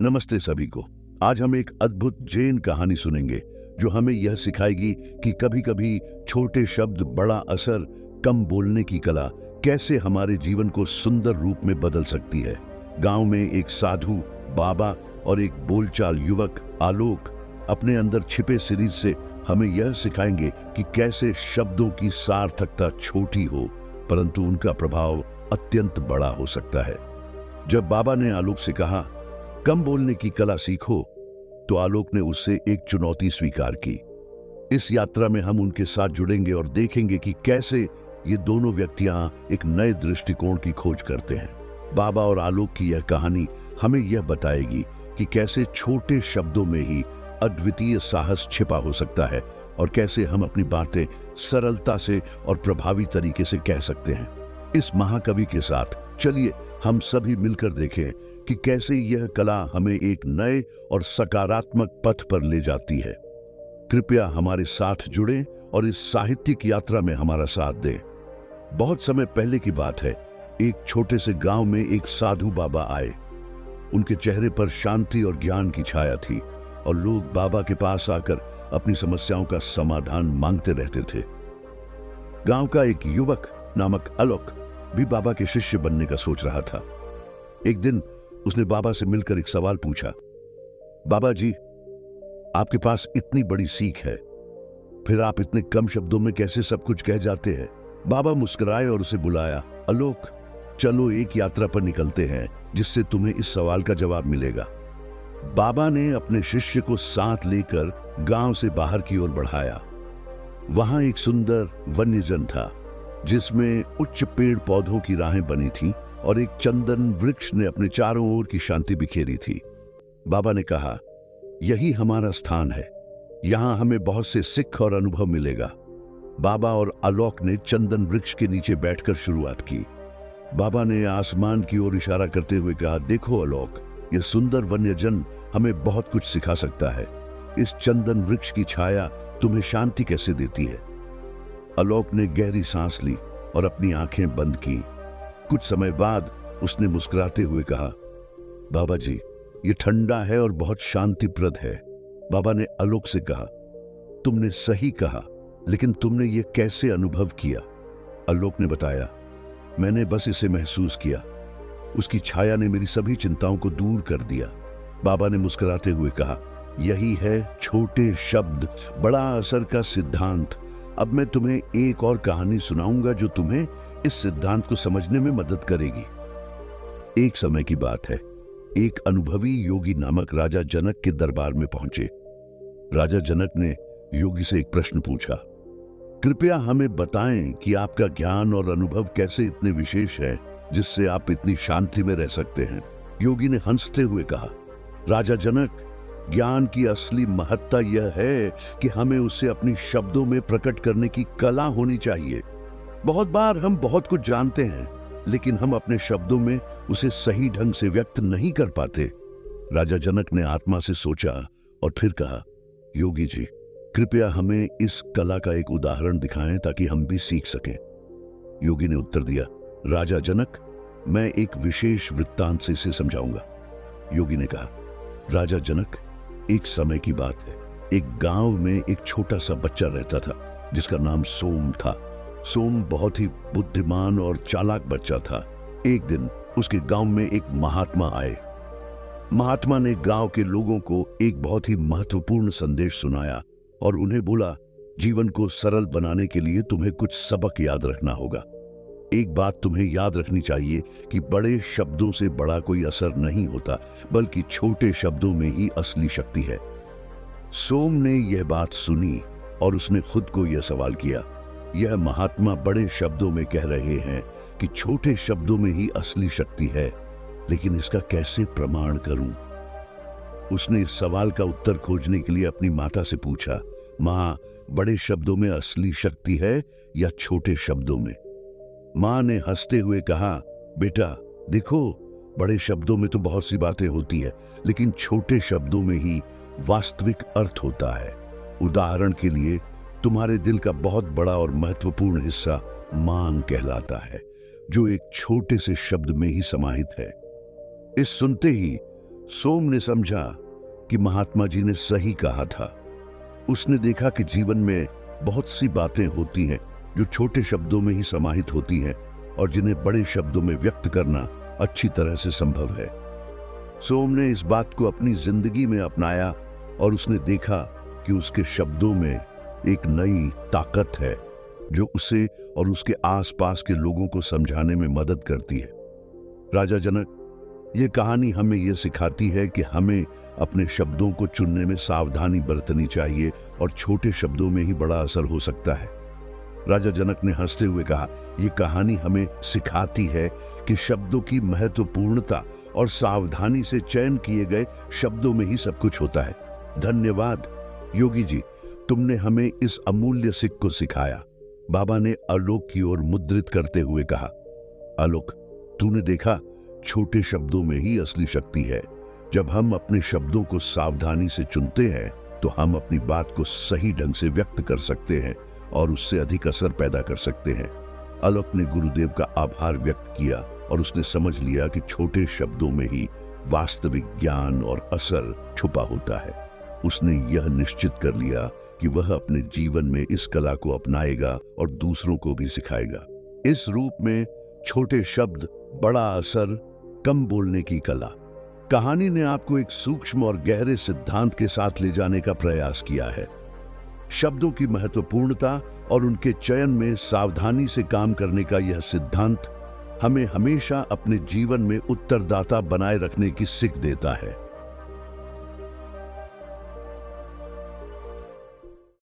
नमस्ते सभी को। आज हम एक अद्भुत जैन कहानी सुनेंगे जो हमें यह सिखाएगी कि कभी-कभी छोटे शब्द बड़ा असर, कम बोलने की कला कैसे हमारे जीवन को सुंदर रूप में बदल सकती है। गांव में एक साधु बाबा और एक बोलचाल युवक आलोक अपने अंदर छिपे सीरीज से हमें यह सिखाएंगे कि कैसे शब्दों की सार्थकता छोटी हो परंतु उनका प्रभाव अत्यंत बड़ा हो सकता है। जब बाबा ने आलोक से कहा कम बोलने की कला सीखो, तो आलोक ने उससे एक चुनौती स्वीकार की। इस यात्रा में हम उनके साथ जुड़ेंगे और देखेंगे कि कैसे ये दोनों व्यक्तियां एक नए दृष्टिकोण की खोज करते हैं। बाबा और आलोक की यह कहानी हमें यह बताएगी कि कैसे छोटे शब्दों में ही अद्वितीय साहस छिपा हो सकता है और कैसे हम अपनी बातें सरलता से और प्रभावी तरीके से कह सकते हैं। इस महाकवि के साथ चलिए हम सभी मिलकर देखें कि कैसे यह कला हमें एक नए और सकारात्मक पथ पर ले जाती है। कृपया हमारे साथ जुड़ें और इस साहित्यिक यात्रा में हमारा साथ दें। बहुत समय पहले की बात है, एक छोटे से गांव में एक साधु बाबा आए। उनके चेहरे पर शांति और ज्ञान की छाया थी और लोग बाबा के पास आकर अपनी समस्याओं का समाधान मांगते रहते थे। गांव का एक युवक नामक आलोक भी बाबा के शिष्य बनने का सोच रहा था। एक दिन उसने बाबा से मिलकर एक सवाल पूछा, बाबा जी, आपके पास इतनी बड़ी सीख है, फिर आप इतने कम शब्दों में कैसे सब कुछ कह जाते हैं? बाबा मुस्कुराए और उसे बुलाया, आलोक, चलो एक यात्रा पर निकलते हैं जिससे तुम्हें इस सवाल का जवाब मिलेगा। बाबा ने अपने शिष्य को साथ लेकर गांव से बाहर की ओर बढ़ाया। वहां एक सुंदर वन्यजन था जिसमें उच्च पेड़ पौधों की राहें बनी थीं और एक चंदन वृक्ष ने अपने चारों ओर की शांति बिखेरी थी। बाबा ने कहा, यही हमारा स्थान है, यहां हमें बहुत से सिख और अनुभव मिलेगा। बाबा और आलोक ने चंदन वृक्ष के नीचे बैठकर शुरुआत की। बाबा ने आसमान की ओर इशारा करते हुए कहा, देखो आलोक, यह सुंदर वन्यजन हमें बहुत कुछ सिखा सकता है। इस चंदन वृक्ष की छाया तुम्हें शांति कैसे देती है? आलोक ने गहरी सांस ली और अपनी आंखें बंद की। कुछ समय बाद उसने मुस्कुराते हुए कहा, बाबा जी, ये ठंडा है और बहुत शांतिप्रद है। बाबा ने आलोक से कहा, तुमने सही कहा, लेकिन तुमने ये कैसे अनुभव किया? आलोक ने बताया, मैंने बस इसे महसूस किया। उसकी छाया ने मेरी सभी चिंताओं को दूर कर दिया। बाबा ने मुस्कुराते हुए कहा, यही है छोटे शब्द बड़ा असर का सिद्धांत। अब मैं तुम्हें एक और कहानी सुनाऊंगा जो तुम्हें इस सिद्धांत को समझने में मदद करेगी। एक समय की बात है, एक अनुभवी योगी नामक राजा जनक के दरबार में पहुंचे। राजा जनक ने योगी से एक प्रश्न पूछा, कृपया हमें बताएं कि आपका ज्ञान और अनुभव कैसे इतने विशेष है जिससे आप इतनी शांति में रह सकते हैं। योगी ने हंसते हुए कहा, राजा जनक, ज्ञान की असली महत्ता यह है कि हमें उसे अपनी शब्दों में प्रकट करने की कला होनी चाहिए। बहुत बार हम बहुत कुछ जानते हैं, लेकिन हम अपने शब्दों में उसे सही ढंग से व्यक्त नहीं कर पाते। राजा जनक ने आत्मा से सोचा और फिर कहा, योगी जी, कृपया हमें इस कला का एक उदाहरण दिखाएं ताकि हम भी सीख सकें। योगी ने उत्तर दिया, राजा जनक, मैं एक विशेष वृत्तांत से इसे समझाऊंगा। योगी ने कहा, राजा जनक, एक समय की बात है, एक गांव में एक छोटा सा बच्चा रहता था जिसका नाम सोम था। सोम बहुत ही बुद्धिमान और चालाक बच्चा था। एक दिन उसके गांव में एक महात्मा आए। महात्मा ने गांव के लोगों को एक बहुत ही महत्वपूर्ण संदेश सुनाया और उन्हें बोला, जीवन को सरल बनाने के लिए तुम्हें कुछ सबक याद रखना होगा। एक बात तुम्हें याद रखनी चाहिए कि बड़े शब्दों से बड़ा कोई असर नहीं होता, बल्कि छोटे शब्दों में ही असली शक्ति है। सोम ने यह बात सुनी और उसने खुद को यह सवाल किया, यह महात्मा बड़े शब्दों में कह रहे हैं कि छोटे शब्दों में ही असली शक्ति है, लेकिन इसका कैसे प्रमाण करूं? उसने इस सवाल का उत्तर खोजने के लिए अपनी माता से पूछा, मां, बड़े शब्दों में असली शक्ति है या छोटे शब्दों में? मां ने हंसते हुए कहा, बेटा देखो, बड़े शब्दों में तो बहुत सी बातें होती है, लेकिन छोटे शब्दों में ही वास्तविक अर्थ होता है। उदाहरण के लिए, तुम्हारे दिल का बहुत बड़ा और महत्वपूर्ण हिस्सा मांग कहलाता है, जो एक छोटे से शब्द में ही समाहित है। इस सुनते ही सोम ने समझा कि महात्मा जी ने सही कहा था। उसने देखा कि जीवन में बहुत सी बातें होती हैं जो छोटे शब्दों में ही समाहित होती हैं और जिन्हें बड़े शब्दों में व्यक्त करना अच्छी तरह से संभव है। सोम ने इस बात को अपनी जिंदगी में अपनाया और उसने देखा कि उसके शब्दों में एक नई ताकत है जो उसे और उसके आसपास के लोगों को समझाने में मदद करती है। राजा जनक, ये कहानी हमें यह सिखाती है कि हमें अपने शब्दों को चुनने में सावधानी बरतनी चाहिए और छोटे शब्दों में ही बड़ा असर हो सकता है। राजा जनक ने हंसते हुए कहा, यह कहानी हमें सिखाती है कि शब्दों की महत्वपूर्णता और सावधानी से चयन किए गए शब्दों में ही सब कुछ होता है। धन्यवाद योगी जी, तुमने हमें इस अमूल्य सिक्के को सिखाया। बाबा ने आलोक की ओर मुद्रित करते हुए कहा, आलोक, तूने देखा, छोटे शब्दों में ही असली शक्ति है। जब हम अपने शब्दों को सावधानी से चुनते हैं तो हम अपनी बात को सही ढंग से व्यक्त कर सकते हैं और उससे अधिक असर पैदा कर सकते हैं। आलोक ने गुरुदेव का आभार व्यक्त किया और उसने समझ लिया कि छोटे शब्दों में ही वास्तविक ज्ञान और असर छुपा होता है। उसने यह निश्चित कर लिया कि वह अपने जीवन में इस कला को अपनाएगा और दूसरों को भी सिखाएगा। इस रूप में छोटे शब्द, बड़ा असर, कम बोलने की कला कहानी ने आपको एक सूक्ष्म और गहरे सिद्धांत के साथ ले जाने का प्रयास किया है। शब्दों की महत्वपूर्णता और उनके चयन में सावधानी से काम करने का यह सिद्धांत हमें हमेशा अपने जीवन में उत्तरदाता बनाए रखने की सीख देता है।